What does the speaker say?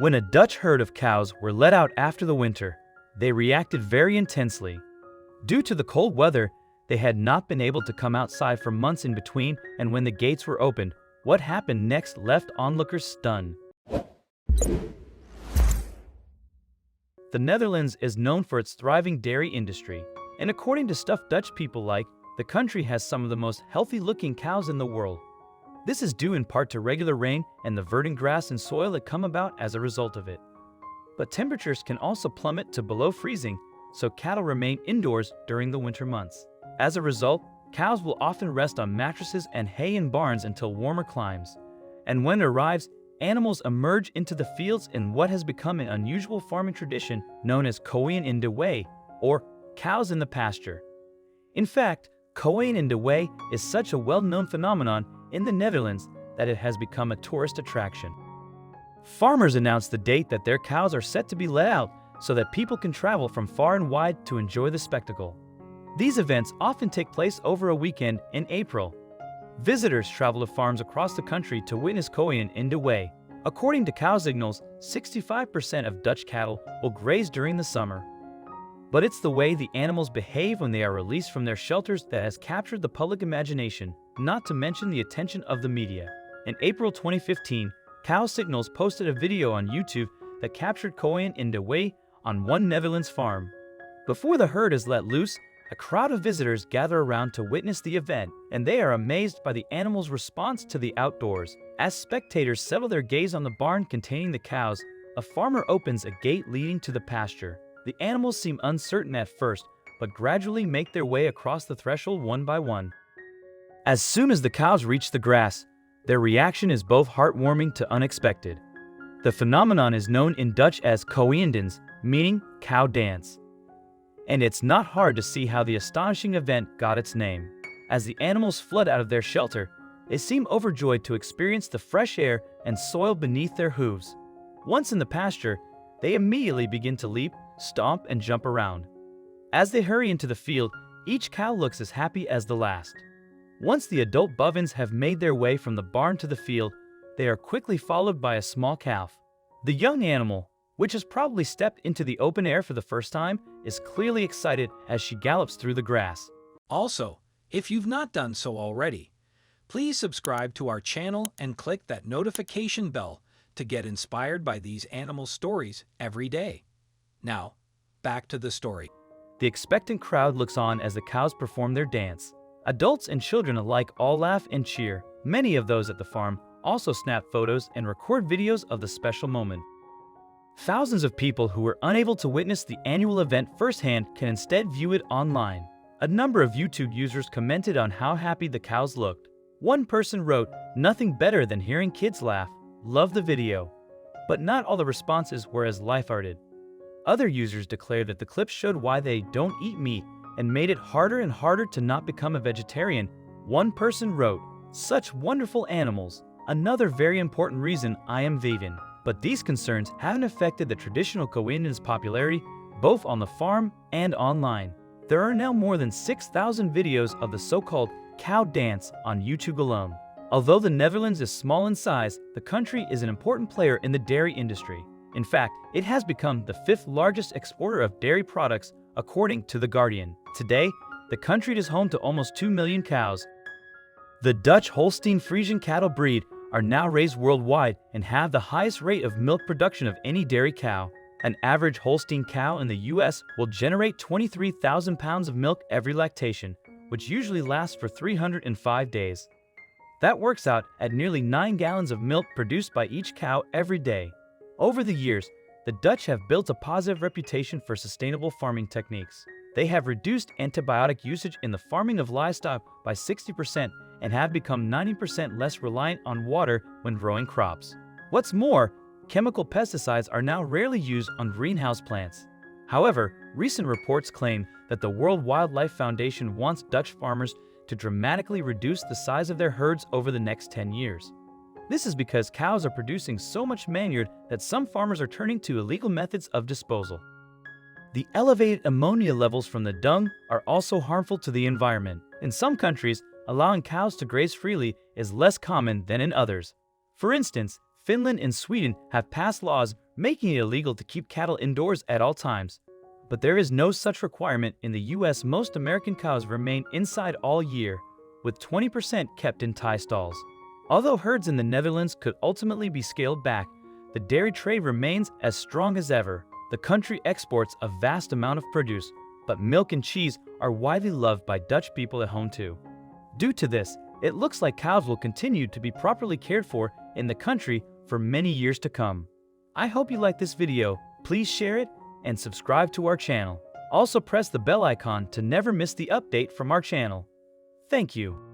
When a Dutch herd of cows were let out after the winter, they reacted very intensely. Due to the cold weather, they had not been able to come outside for months in between, and when the gates were opened, what happened next left onlookers stunned. The Netherlands is known for its thriving dairy industry, and according to stuff Dutch people like, the country has some of the most healthy-looking cows in the world. This is due in part to regular rain and the verdant grass and soil that come about as a result of it. But temperatures can also plummet to below freezing, so cattle remain indoors during the winter months. As a result, cows will often rest on mattresses and hay in barns until warmer climes. And when it arrives, animals emerge into the fields in what has become an unusual farming tradition known as koeien in de wei, or cows in the pasture. In fact, koeien in de wei is such a well-known phenomenon in the Netherlands that it has become a tourist attraction. Farmers announce the date that their cows are set to be let out so that people can travel from far and wide to enjoy the spectacle. These events often take place over a weekend in April. Visitors travel to farms across the country to witness koeien in de wei. According to Cow Signals, 65% of Dutch cattle will graze during the summer. But it's the way the animals behave when they are released from their shelters that has captured the public imagination, not to mention the attention of the media. In April 2015, Cow Signals posted a video on YouTube that captured koeien in de wei on one Netherlands farm. Before the herd is let loose, a crowd of visitors gather around to witness the event, and they are amazed by the animals' response to the outdoors. As spectators settle their gaze on the barn containing the cows, a farmer opens a gate leading to the pasture. The animals seem uncertain at first, but gradually make their way across the threshold one by one. As soon as the cows reach the grass, their reaction is both heartwarming to unexpected. The phenomenon is known in Dutch as koeiendans, meaning cow dance. And it's not hard to see how the astonishing event got its name. As the animals flood out of their shelter, they seem overjoyed to experience the fresh air and soil beneath their hooves. Once in the pasture, they immediately begin to leap, stomp, and jump around. As they hurry into the field, each cow looks as happy as the last. Once the adult bovines have made their way from the barn to the field, they are quickly followed by a small calf. The young animal, which has probably stepped into the open air for the first time, is clearly excited as she gallops through the grass. Also, if you've not done so already, please subscribe to our channel and click that notification bell to get inspired by these animal stories every day. Now, back to the story. The expectant crowd looks on as the cows perform their dance. Adults and children alike all laugh and cheer. Many of those at the farm also snap photos and record videos of the special moment. Thousands of people who were unable to witness the annual event firsthand can instead view it online. A number of YouTube users commented on how happy the cows looked. One person wrote, "Nothing better than hearing kids laugh. Love the video." But not all the responses were as lighthearted. Other users declared that the clip showed why they don't eat meat and made it harder and harder to not become a vegetarian. One person wrote, "Such wonderful animals. Another very important reason I am vegan." But these concerns haven't affected the traditional koeiendan's popularity, both on the farm and online. There are now more than 6,000 videos of the so-called cow dance on YouTube alone. Although the Netherlands is small in size, the country is an important player in the dairy industry. In fact, it has become the 5th largest exporter of dairy products, according to The Guardian. Today, the country is home to almost 2 million cows. The Dutch Holstein Friesian cattle breed are now raised worldwide and have the highest rate of milk production of any dairy cow. An average Holstein cow in the US will generate 23,000 pounds of milk every lactation, which usually lasts for 305 days. That works out at nearly 9 gallons of milk produced by each cow every day. Over the years, the Dutch have built a positive reputation for sustainable farming techniques. They have reduced antibiotic usage in the farming of livestock by 60% and have become 90% less reliant on water when growing crops. What's more, chemical pesticides are now rarely used on greenhouse plants. However, recent reports claim that the World Wildlife Foundation wants Dutch farmers to dramatically reduce the size of their herds over the next 10 years. This is because cows are producing so much manure that some farmers are turning to illegal methods of disposal. The elevated ammonia levels from the dung are also harmful to the environment. In some countries, allowing cows to graze freely is less common than in others. For instance, Finland and Sweden have passed laws making it illegal to keep cattle indoors at all times. But there is no such requirement in the US. Most American cows remain inside all year, with 20% kept in tie stalls. Although herds in the Netherlands could ultimately be scaled back, the dairy trade remains as strong as ever. The country exports a vast amount of produce, but milk and cheese are widely loved by Dutch people at home too. Due to this, it looks like cows will continue to be properly cared for in the country for many years to come. I hope you liked this video. Please share it and subscribe to our channel. Also press the bell icon to never miss the update from our channel. Thank you.